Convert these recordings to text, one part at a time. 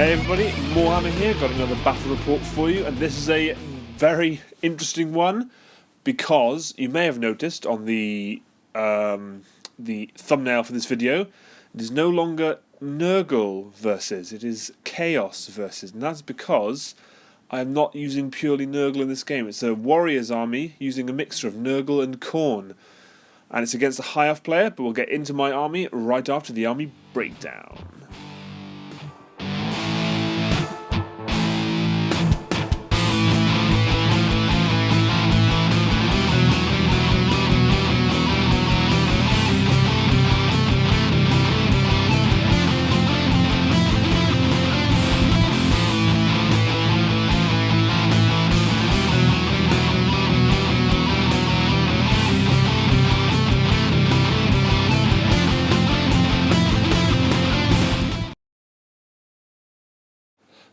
Hey everybody, Moarhammer here, got another battle report for you, and this is a very interesting one because you may have noticed on the thumbnail for this video, it is no longer Nurgle versus, it is Chaos versus, and that's because I am not using purely Nurgle in this game. It's a Warriors army using a mixture of Nurgle and Khorne, and it's against a High Elf player, but we'll get into my army right after the army breakdown.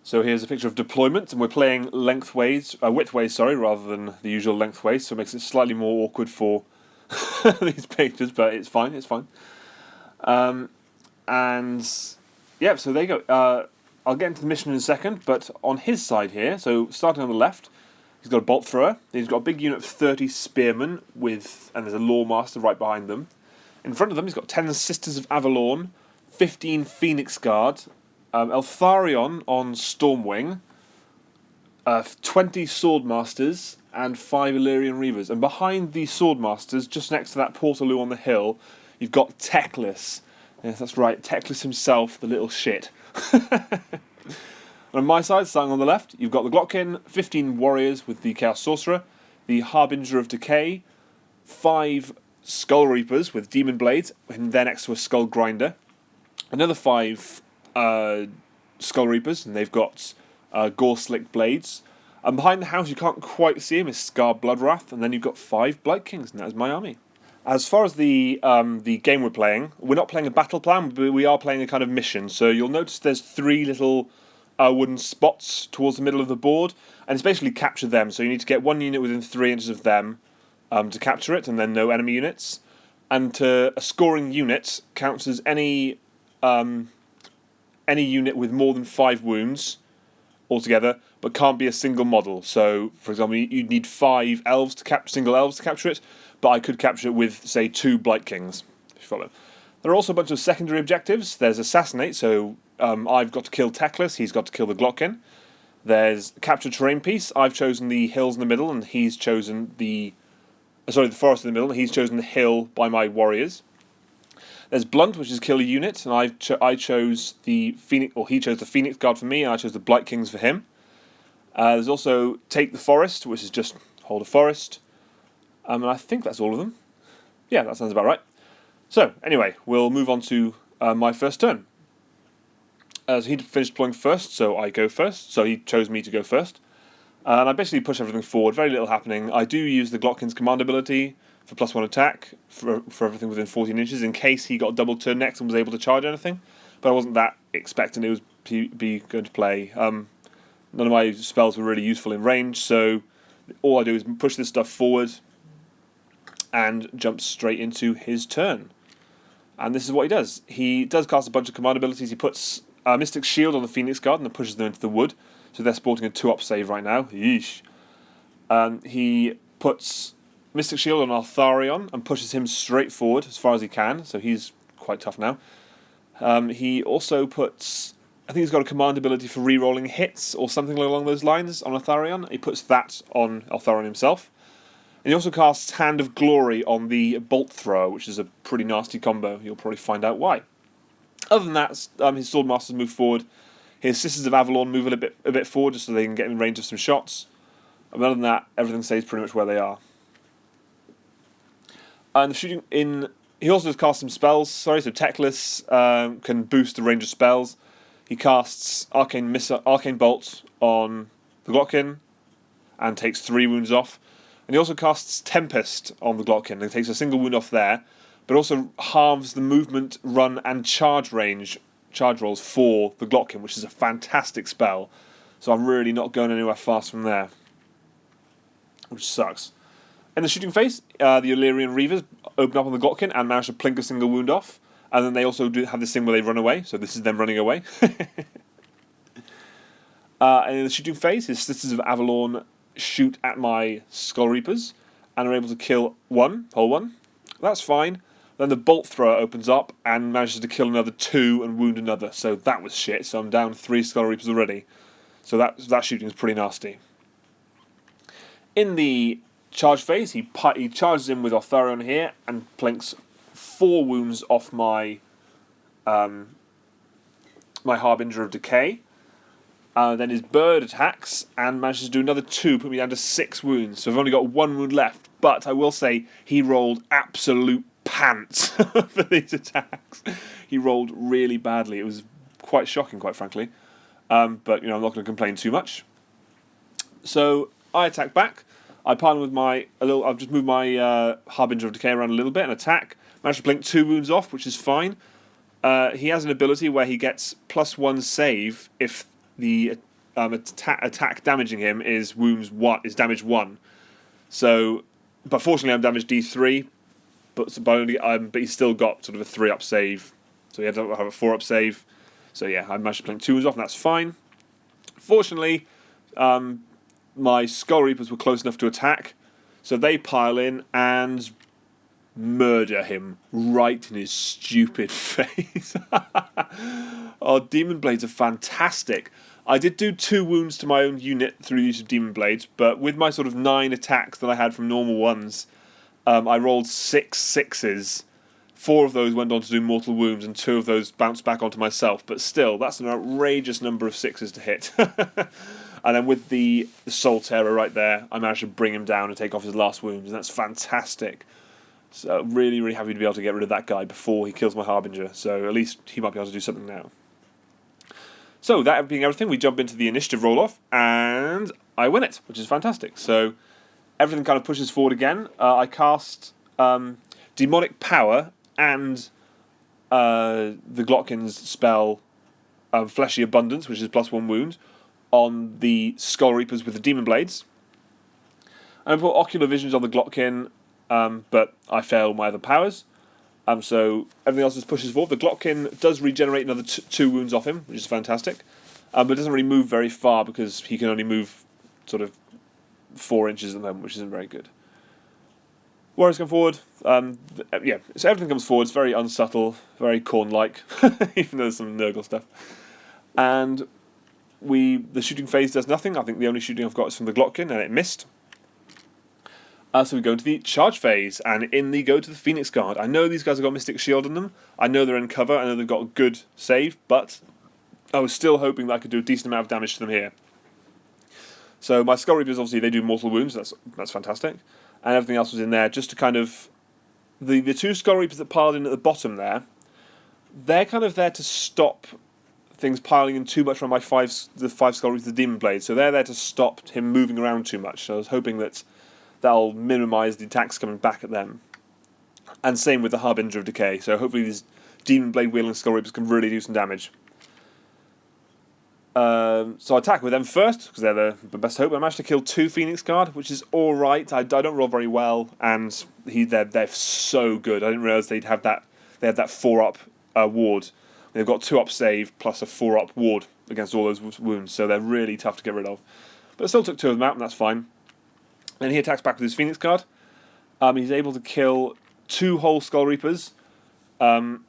So here's a picture of deployment, and we're playing widthways, rather than the usual lengthways, so it makes it slightly more awkward for these pictures, but it's fine, it's fine. And yeah, so there you go. I'll get into the mission in a second, but on his side here, so starting on the left, he's got a bolt thrower, he's got a big unit of 30 spearmen, and there's a Lawmaster right behind them. In front of them, he's got 10 Sisters of Avalorn, 15 Phoenix Guard, Eltharion on Stormwing, 20 Swordmasters, and 5 Illyrian Reavers. And behind the Swordmasters, just next to that Portaloo on the hill, you've got Teclis. Yes, that's right, Teclis himself, the little shit. On my side, starting on the left, you've got the Glockkin, 15 Warriors with the Chaos Sorcerer, the Harbinger of Decay, 5 Skull Reapers with Demon Blades, and they're next to a Skull Grinder, another 5 Skull Reapers, and they've got Gore Slick Blades. And behind the house, you can't quite see him, is Scar Bloodwrath, and then you've got 5 Blight Kings, and that is my army. As far as the game we're playing, we're not playing a battle plan, but we are playing a kind of mission. So you'll notice there's 3 little wooden spots towards the middle of the board, and it's basically capture them. So you need to get 1 unit within 3 inches of them to capture it, and then no enemy units. And a scoring unit counts as any unit with more than 5 wounds altogether, but can't be a single model. So, for example, you'd need 5 elves to single elves to capture it, but I could capture it with, say, 2 Blight Kings, if you follow. There are also a bunch of secondary objectives. There's Assassinate, so I've got to kill Teclis, he's got to kill the Glockkin. There's Capture Terrain Piece, I've chosen the hills in the middle, and he's chosen the forest in the middle, and he's chosen the hill by my warriors. There's Blunt, which is kill a unit, and I chose the Phoenix, or he chose the Phoenix Guard for me, and I chose the Blight Kings for him. There's also Take the Forest, which is just hold a forest. And I think that's all of them. Yeah, that sounds about right. So, anyway, we'll move on to my first turn. So he finished deploying first, so I go first. So he chose me to go first. And I basically push everything forward, very little happening. I do use the Glockkin's command ability for +1 attack for everything within 14 inches in case he got a double turn next and was able to charge anything. But I wasn't that expecting it was going to play. None of my spells were really useful in range, so all I do is push this stuff forward and jump straight into his turn. And this is what he does. He does cast a bunch of command abilities. He puts Mystic Shield on the Phoenix Guard and then pushes them into the wood. So they're sporting a 2-up save right now. Yeesh. He puts Mystic Shield on Eltharion and pushes him straight forward as far as he can, so he's quite tough now. He also puts, I think he's got a command ability for re-rolling hits or something along those lines on Eltharion. He puts that on Eltharion himself. And he also casts Hand of Glory on the Bolt Thrower, which is a pretty nasty combo. You'll probably find out why. Other than that, his Swordmasters move forward. His Sisters of Avalorn move a bit forward just so they can get in range of some shots. And other than that, everything stays pretty much where they are. And he also does cast some spells. So Teclis can boost the range of spells. He casts Arcane Bolt on the Glockkin and takes 3 wounds off. And he also casts Tempest on the Glockkin and takes a single wound off there, but also halves the movement, run, and charge rolls for the Glockkin, which is a fantastic spell. So I'm really not going anywhere fast from there, which sucks. In the shooting phase, the Illyrian Reavers open up on the Glockkin and manage to plink a single wound off. And then they also have this thing where they run away, so this is them running away. And in the shooting phase, his Sisters of Avalon shoot at my Skull Reapers and are able to kill one, whole one. That's fine. Then the Bolt Thrower opens up and manages to kill another 2 and wound another. So that was shit. So I'm down 3 Skull Reapers already. So that shooting is pretty nasty. In the charge phase, he charges in with Autharion here and plinks 4 wounds off my my Harbinger of Decay. Then his bird attacks and manages to do another 2, put me down to 6 wounds. So I've only got 1 wound left. But I will say he rolled absolute pants for these attacks. He rolled really badly. It was quite shocking, quite frankly. But I'm not going to complain too much. So I attack back. I pile with I'll just move my Harbinger of Decay around a little bit and attack. Managed to blink 2 wounds off, which is fine. He has an ability where he gets +1 save if the attack damaging him is damage 1. So, but fortunately I'm damage D3, but he's still got sort of a 3-up save. So he had to have a 4-up save. So yeah, I managed to blink 2 wounds off, and that's fine. Fortunately, my Skull Reapers were close enough to attack, so they pile in and murder him right in his stupid face. Oh, Demon Blades are fantastic. I did do 2 wounds to my own unit through the use of Demon Blades, but with my sort of 9 attacks that I had from normal ones, I rolled 6 6s. 4 of those went on to do mortal wounds, and 2 of those bounced back onto myself. But still, that's an outrageous number of 6s to hit. And then with the Soul Terror right there, I managed to bring him down and take off his last wounds, and that's fantastic. So really, really happy to be able to get rid of that guy before he kills my Harbinger. So at least he might be able to do something now. So that being everything, we jump into the initiative roll-off, and I win it, which is fantastic. So everything kind of pushes forward again. I cast Demonic Power and the Glotkin's spell, Fleshy Abundance, which is +1 wound, on the Skull Reapers with the Demon Blades. And I put Ocular Visions on the Glotkin, but I fail my other powers. So everything else just pushes forward. The Glotkin does regenerate another 2 wounds off him, which is fantastic. But it doesn't really move very far because he can only move sort of 4 inches at the moment, which isn't very good. Warriors come forward. So everything comes forward. It's very unsubtle, very Khorne-like, even though there's some Nurgle stuff. And the shooting phase does nothing. I think the only shooting I've got is from the Glotkin, and it missed. So we go into the charge phase, and in they go to the Phoenix Guard. I know these guys have got Mystic Shield on them. I know they're in cover. I know they've got a good save, but I was still hoping that I could do a decent amount of damage to them here. So my Skull Reapers, obviously, they do mortal wounds. That's fantastic. And everything else was in there just to kind of... The 2 Skull Reapers that piled in at the bottom there, they're kind of there to stop things piling in too much from the 5 Skull Reapers, the Demon Blade. So they're there to stop him moving around too much. So I was hoping that'll minimise the attacks coming back at them. And same with the Harbinger of Decay. So hopefully these Demon Blade wielding Skull Reapers can really do some damage. So I attack with them first, because they're the best hope. I managed to kill 2 Phoenix Guard, which is alright. I don't roll very well, and they're so good. I didn't realise they had that 4-up ward. They've got 2-up save plus a 4-up ward against all those wounds, so they're really tough to get rid of. But I still took 2 of them out, and that's fine. Then he attacks back with his Phoenix Guard. He's able to kill 2 whole Skull Reapers, and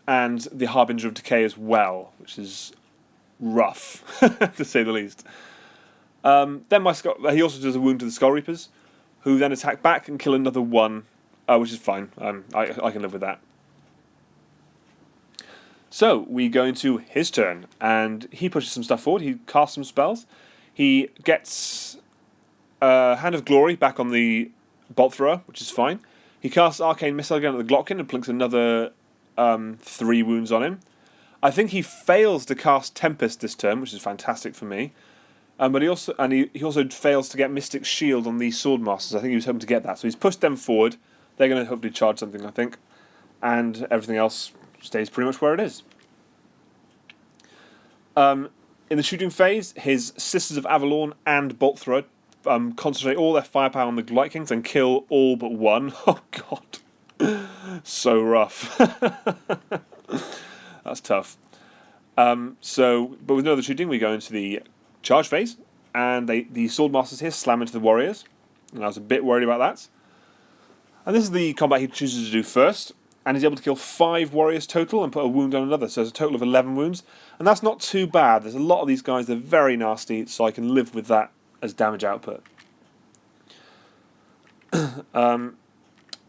the Harbinger of Decay as well, which is rough, to say the least. Then he also does a wound to the Skull Reapers, who then attack back and kill another 1, which is fine. I can live with that. So we go into his turn, and he pushes some stuff forward. He casts some spells. He gets Hand of Glory back on the Bolt Thrower, which is fine. He casts Arcane Missile again at the Glotkin and plinks another 3 wounds on him. I think he fails to cast Tempest this turn, which is fantastic for me. But he also fails to get Mystic Shield on the Swordmasters. I think he was hoping to get that. So he's pushed them forward. They're going to hopefully charge something, I think. And everything else stays pretty much where it is. In the shooting phase, his Sisters of Avalon and Bolt Thrower concentrate all their firepower on the Light Kings and kill all but 1. Oh, God. So rough. That's tough. But with no other shooting, we go into the charge phase, and the Swordmasters here slam into the warriors, and I was a bit worried about that. And this is the combat he chooses to do first, and he's able to kill 5 warriors total and put a wound on another, so there's a total of 11 wounds, and that's not too bad. There's a lot of these guys, they're very nasty, so I can live with that as damage output.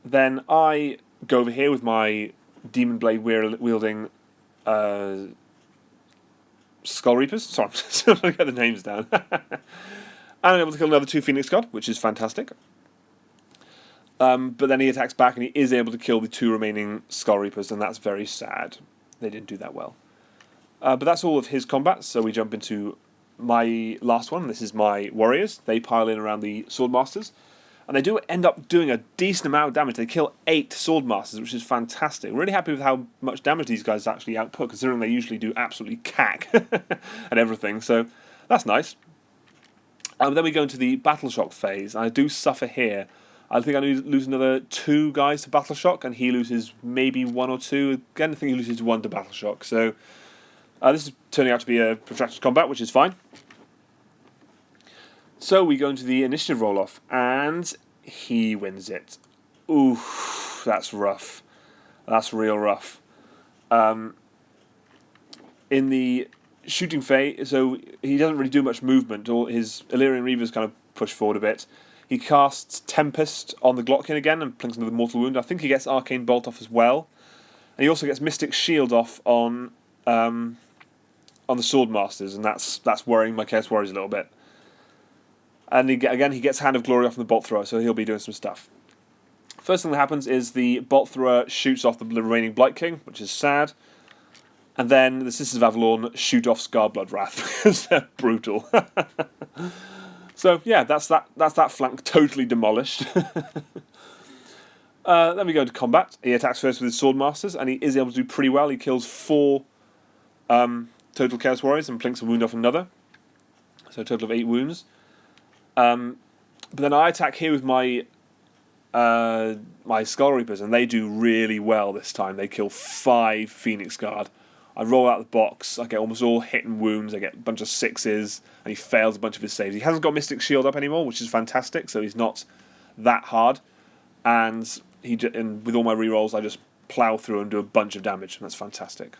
Then I go over here with my Demon Blade wielding Skull Reapers. Sorry, I'm just trying to get the names down. And I'm able to kill another 2 Phoenix Guard, which is fantastic. But then he attacks back and he is able to kill the 2 remaining Skull Reapers, and that's very sad. They didn't do that well. But that's all of his combat, so we jump into my last one. This is my warriors. They pile in around the Swordmasters, and they do end up doing a decent amount of damage. They kill 8 Swordmasters, which is fantastic. I'm really happy with how much damage these guys actually output, considering they usually do absolutely cack and everything, so that's nice. Then we go into the Battle Shock phase, and I do suffer here. I think I lose another 2 guys to Battle Shock, and he loses maybe 1 or 2. Again, I think he loses 1 to Battle Shock, so this is turning out to be a protracted combat, which is fine. So we go into the initiative roll-off, and he wins it. Oof, that's rough. That's real rough. In the shooting phase, so he doesn't really do much movement. All his Illyrian Reavers kind of push forward a bit. He casts Tempest on the Glockkin again and plinks another Mortal Wound. I think he gets Arcane Bolt off as well. And he also gets Mystic Shield off on the Swordmasters, and that's worrying my Chaos Warriors a little bit. And he gets Hand of Glory off the Bolt Thrower, so he'll be doing some stuff. First thing that happens is the Bolt Thrower shoots off the remaining Blight King, which is sad. And then the Sisters of Avalorn shoot off Scarblood Wrath, because they're brutal. So yeah, that's that flank totally demolished. Then we go into combat. He attacks first with his Swordmasters, and he is able to do pretty well. He kills 4 total Chaos Warriors and plinks a wound off another. So a total of 8 wounds. But then I attack here with my Skull Reapers, and they do really well this time. They kill 5 Phoenix Guard. I roll out the box, I get almost all hit and wounds, I get a bunch of 6s, and he fails a bunch of his saves. He hasn't got Mystic Shield up anymore, which is fantastic, so he's not that hard. And with all my rerolls, I just plow through and do a bunch of damage, and that's fantastic.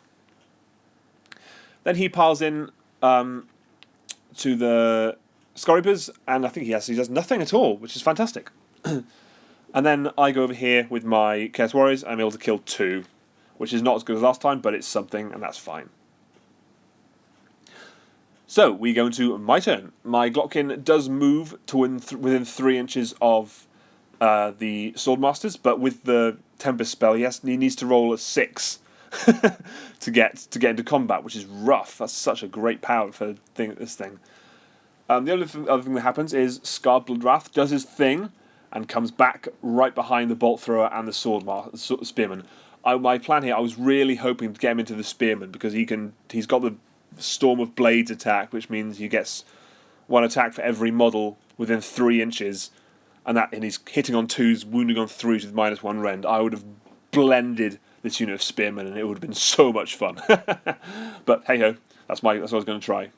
Then he piles in to the Skull Reapers, and I think he does nothing at all, which is fantastic. And then I go over here with my Chaos Warriors, and I'm able to kill 2. Which is not as good as last time, but it's something, and that's fine. So, we go into my turn. My Glockkin does move to within 3 inches of the Swordmasters, but with the Tempest spell, he needs to roll a 6 to get into combat, which is rough. That's such a great power for this thing. The other thing that happens is Scarblood Wrath does his thing and comes back right behind the Bolt Thrower and the Spearman. My plan here, I was really hoping to get him into the Spearman, because he's got the Storm of Blades attack, which means he gets 1 attack for every model within 3 inches, and he's hitting on 2s, wounding on 3s with -1 rend. I would have blended this unit of Spearmen, and it would have been so much fun. But hey ho, that's what I was going to try.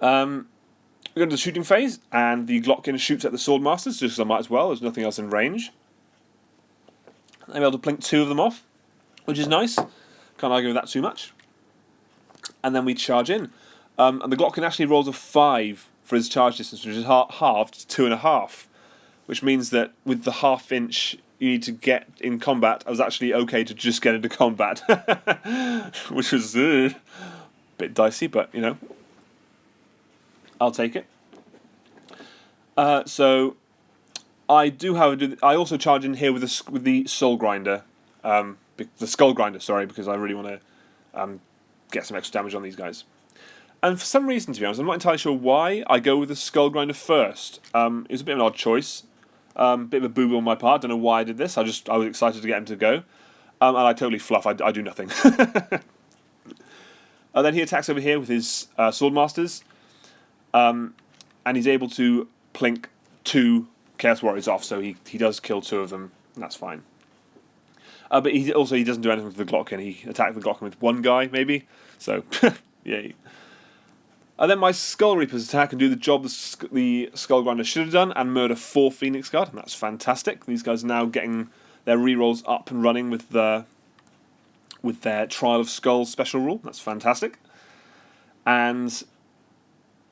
We go into the shooting phase, and the Glockkin shoots at the Swordmasters, just because I might as well. There's nothing else in range. I'm able to plink 2 of them off, which is nice. Can't argue with that too much. And then we charge in. And the Glockkin actually rolls a 5 for his charge distance, which is halved to 2.5. Which means that with the ½ inch you need to get in combat, I was actually okay to just get into combat. Which was a bit dicey, but, you know, I'll take it. So I also charge in here with the Soul Grinder, the Skull Grinder, sorry, because I really want to get some extra damage on these guys. And for some reason, to be honest, I'm not entirely sure why I go with the Skull Grinder first. It was a bit of an odd choice, bit of a boo-boo on my part. Don't know why I did this. I was excited to get him to go, and I totally fluff. I do nothing. And then he attacks over here with his Swordmasters, and he's able to plink 2 Chaos Warriors off, so he does kill 2 of them, and that's fine. But he doesn't do anything to the Glockkin. He attacked the Glockkin with one guy, maybe. So, yay. And then my Skull Reapers attack and do the job the Skull Grinder should have done and murder 4 Phoenix Guard, and that's fantastic. These guys are now getting their rerolls up and running with their Trial of Skulls special rule. That's fantastic. And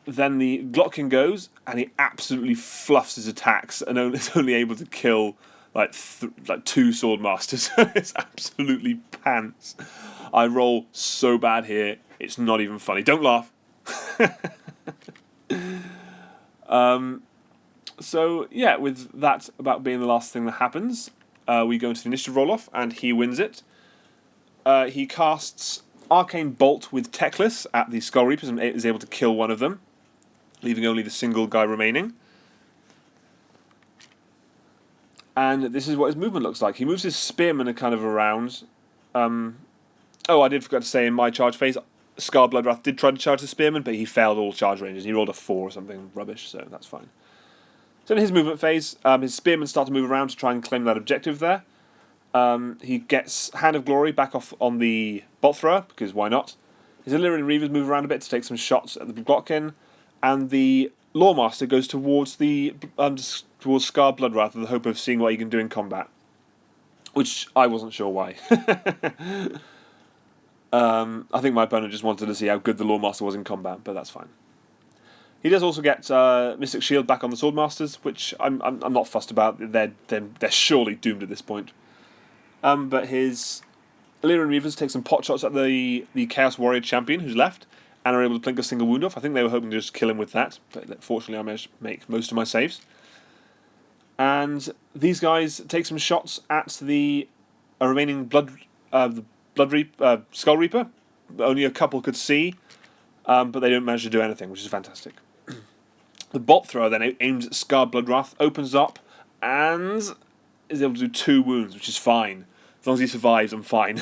then the Glockkin goes, and he absolutely fluffs his attacks, and is only able to kill like 2 Swordmasters. It's absolutely pants. I roll so bad here, it's not even funny. Don't laugh. So yeah, with that about being the last thing that happens, we go into the initiative roll-off, and he wins it. He casts Arcane Bolt with Techless at the Skull Reapers and is able to kill one of them, leaving only the single guy remaining. And this is what his movement looks like. He moves his Spearmen kind of around. Oh, I did forget to say in my charge phase, Scar Bloodwrath did try to charge the Spearman, but he failed all charge ranges. He rolled a 4 or something rubbish, so that's fine. So in his movement phase, his Spearmen start to move around to try and claim that objective there. He gets Hand of Glory back off on the Bolt Thrower, because why not? His Illyrian Reavers move around a bit to take some shots at the Glockkin, and the Lawmaster goes towards Scar Bloodwrath with the hope of seeing what he can do in combat. Which I wasn't sure why. I think my opponent just wanted to see how good the Lawmaster was in combat, but that's fine. He does also get Mystic Shield back on the Swordmasters, which I'm not fussed about. They're surely doomed at this point. But his Illyrian Reavers take some pot shots at the Chaos Warrior champion who's left, and are able to plink a single wound off. I think they were hoping to just kill him with that, but fortunately I managed to make most of my saves. And these guys take some shots at the remaining Skull Reaper. Only a couple could see, but they don't manage to do anything, which is fantastic. The Bolt Thrower then aims at Scar Bloodwrath, opens up, and is able to do 2 wounds, which is fine. As long as he survives, I'm fine.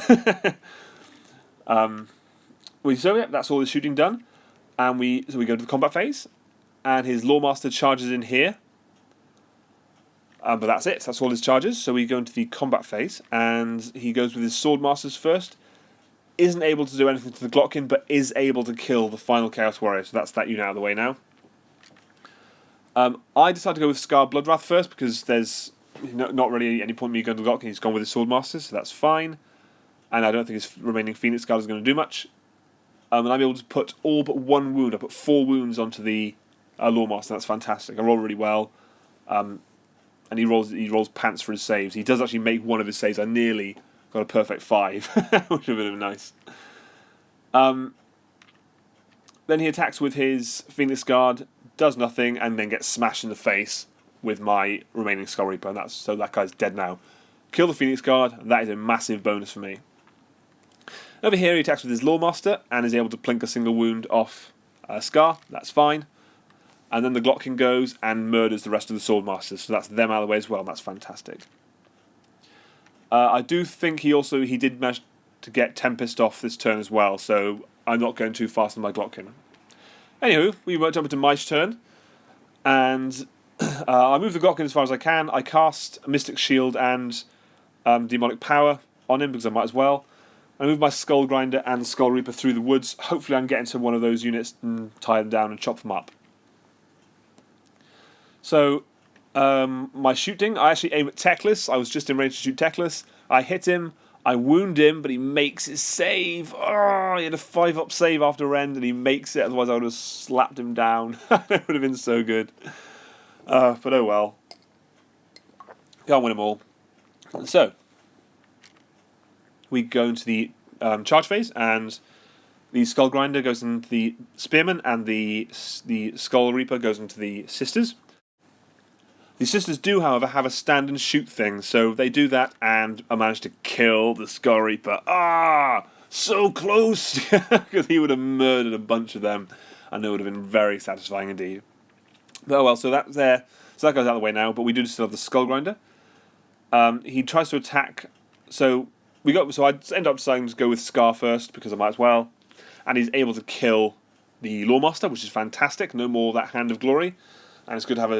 So yeah, that's all his shooting done. And we go to the combat phase, and his Lawmaster charges in here. But that's it. That's all his charges. So we go into the combat phase, and he goes with his Swordmasters first. Isn't able to do anything to the Glockkin, but is able to kill the final Chaos Warrior. So that's that unit out of the way now. I decided to go with Scar Bloodwrath first because there's not really any point in me going to the Glockkin. He's gone with his Swordmasters, so that's fine. And I don't think his remaining Phoenix Guard is going to do much. And I'm able to put all but 1 wound. I put 4 wounds onto the Lawmaster. That's fantastic. I roll really well. And he rolls pants for his saves. He does actually make one of his saves. I nearly got a perfect 5, which would have been nice. Then he attacks with his Phoenix Guard, does nothing, and then gets smashed in the face with my remaining Skull Reaper. And so that guy's dead now. Kill the Phoenix Guard, and that is a massive bonus for me. Over here he attacks with his Lawmaster and is able to plink a single wound off Scar. That's fine. And then the Glockkin goes and murders the rest of the Swordmasters, so that's them out of the way as well, and that's fantastic. I do think he did manage to get Tempest off this turn as well, so I'm not going too fast on my Glockkin. Anywho, we jump into my turn, and I move the Glockkin as far as I can. I cast Mystic Shield and Demonic Power on him because I might as well. I move my Skull Grinder and Skull Reaper through the woods. Hopefully I can get into one of those units and tie them down and chop them up. So, my shooting, I actually aim at Techless. I was just in range to shoot Techless. I hit him, I wound him, but he makes his save. Oh, he had a 5-up save after Rend, and he makes it. Otherwise I would have slapped him down. That would have been so good. But oh well. Can't win them all. So, we go into the charge phase, and the Skull Grinder goes into the Spearman, and the Skull Reaper goes into the Sisters. The Sisters do, however, have a stand and shoot thing, so they do that, and I managed to kill the Skull Reaper. Ah! So close! Because he would have murdered a bunch of them, and it would have been very satisfying indeed. But oh well, so that's there. So that goes out of the way now, but we do still have the Skull Grinder. He tries to attack, so I end up deciding to go with Scar first, because I might as well, and he's able to kill the Lawmaster, which is fantastic. No more of that Hand of Glory. And it's good to have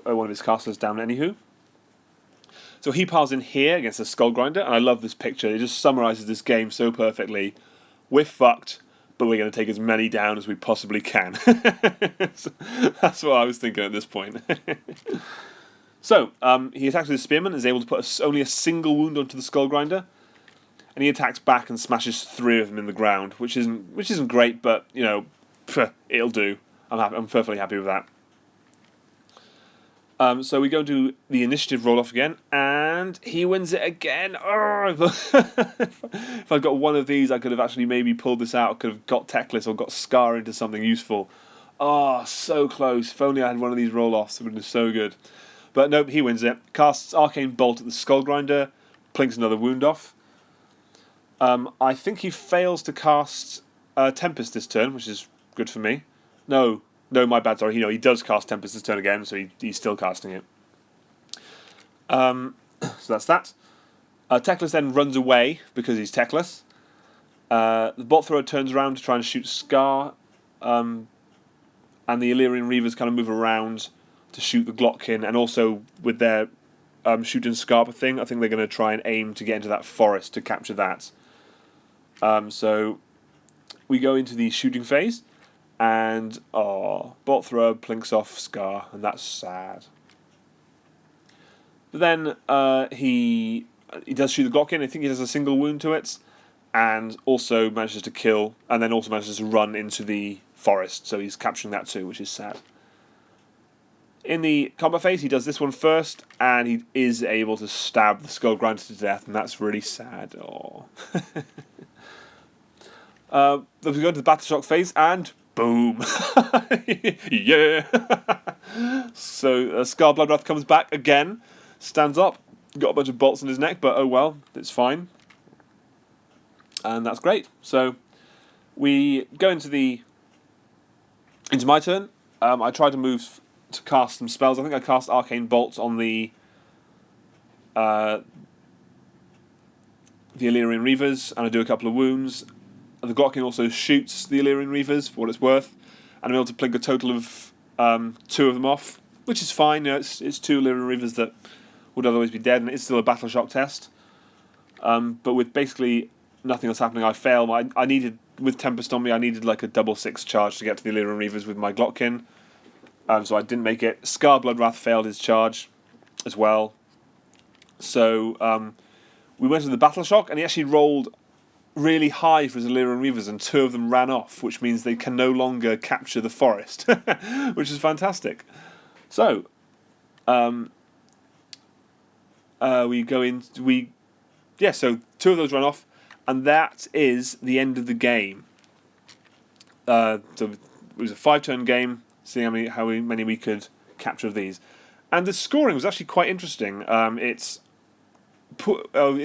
one of his casters down anywho. So he piles in here against the Skull Grinder, and I love this picture. It just summarises this game so perfectly. We're fucked, but we're going to take as many down as we possibly can. So that's what I was thinking at this point. So, he attacks with his Spearman and is able to put only a single wound onto the Skull Grinder. And he attacks back and smashes 3 of them in the ground, which isn't great, but, you know, it'll do. I'm perfectly happy with that. So we go to the initiative roll-off again, and he wins it again. If I'd got one of these, I could have actually maybe pulled this out. I could have got Techless or got Scar into something useful. Oh, so close. If only I had one of these roll-offs, it would have been so good. But nope, he wins it. Casts Arcane Bolt at the Skull Grinder, plinks another wound off. I think he fails to cast Tempest this turn, which is good for me. No, my bad, sorry. He does cast Tempest this turn again, so he's still casting it. So that's that. Techless then runs away because he's Techless. The Bolt Thrower turns around to try and shoot Scar, and the Illyrian Reavers kind of move around to shoot the Glotkin, and also with their shooting Scarpa thing, I think they're going to try and aim to get into that forest to capture that. So we go into the shooting phase, and Bolt Thrower plinks off Scar, and that's sad. But then he does shoot the Glotkin. I think he does a single wound to it, and also manages to kill, and then also manages to run into the forest, so he's capturing that too, which is sad. In the combat phase, he does this one first, and he is able to stab the Skull Grinder to death, and that's really sad. Then we go into the Battle Shock phase, and boom! Yeah! So Scar Bloodwrath comes back again, stands up, got a bunch of bolts in his neck, but oh well, it's fine. And that's great. So we go into my turn. I try to move to cast some spells. I think I cast Arcane Bolt on the Illyrian Reavers, and I do a couple of wounds. The Glotkin also shoots the Illyrian Reavers for what it's worth, and I'm able to plink a total of 2 of them off, which is fine. It's 2 Illyrian Reavers that would otherwise be dead, and it's still a Battle Shock test. But with basically nothing else happening, I fail. I needed, with Tempest on me, I needed like a double 6 charge to get to the Illyrian Reavers with my Glotkin. So I didn't make it. Scar Bloodwrath failed his charge as well. So we went to the Battle Shock, and he actually rolled really high for his Illyrian Reavers, and 2 of them ran off, which means they can no longer capture the forest, which is fantastic. So we go in. So 2 of those run off, and that is the end of the game. So it was a 5-turn game. Seeing how many we could capture of these, and the scoring was actually quite interesting. In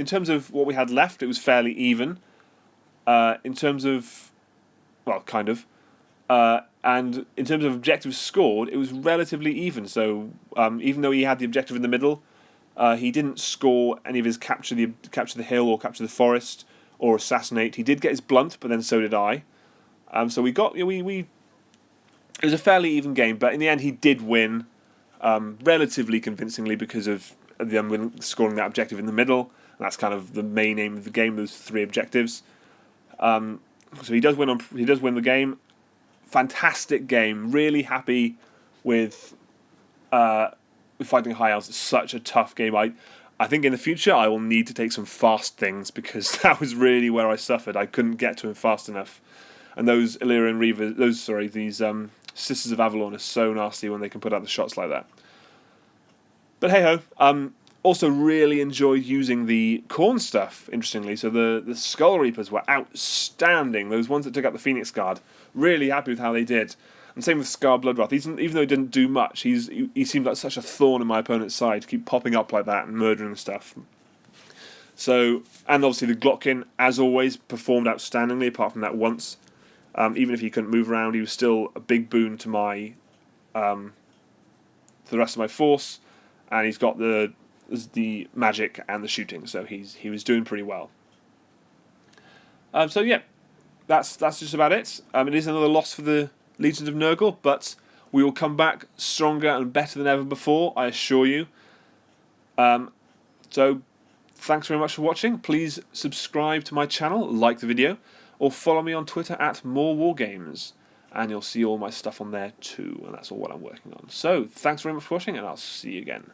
terms of what we had left, it was fairly even. In terms of, kind of, and in terms of objectives scored, it was relatively even. So even though he had the objective in the middle, he didn't score any of his capture the hill or capture the forest or assassinate. He did get his blunt, but then so did I. So we got we. It was a fairly even game, but in the end he did win relatively convincingly because of them scoring that objective in the middle. And that's kind of the main aim of the game, those 3 objectives. So he does win the game. Fantastic game. Really happy with fighting High Elves. It's such a tough game. I think in the future I will need to take some fast things, because that was really where I suffered. I couldn't get to him fast enough. And those Illyrian Reavers, these Sisters of Avalon are so nasty when they can put out the shots like that. But hey ho. Also really enjoyed using the corn stuff, interestingly. So the Skull Reapers were outstanding. Those ones that took out the Phoenix Guard. Really happy with how they did. And same with Scar Bloodwrath. Even though he didn't do much, he seemed like such a thorn in my opponent's side to keep popping up like that and murdering stuff. So, and obviously the Glotkin, as always, performed outstandingly, apart from that once. Even if he couldn't move around, he was still a big boon to to the rest of my force, and he's got the magic and the shooting, so he was doing pretty well. So yeah, that's just about it. It is another loss for the Legions of Nurgle, but we will come back stronger and better than ever before, I assure you. So, thanks very much for watching. Please subscribe to my channel, like the video, or follow me on Twitter at morewargames. And you'll see all my stuff on there too, and that's all what I'm working on. So, thanks very much for watching, and I'll see you again.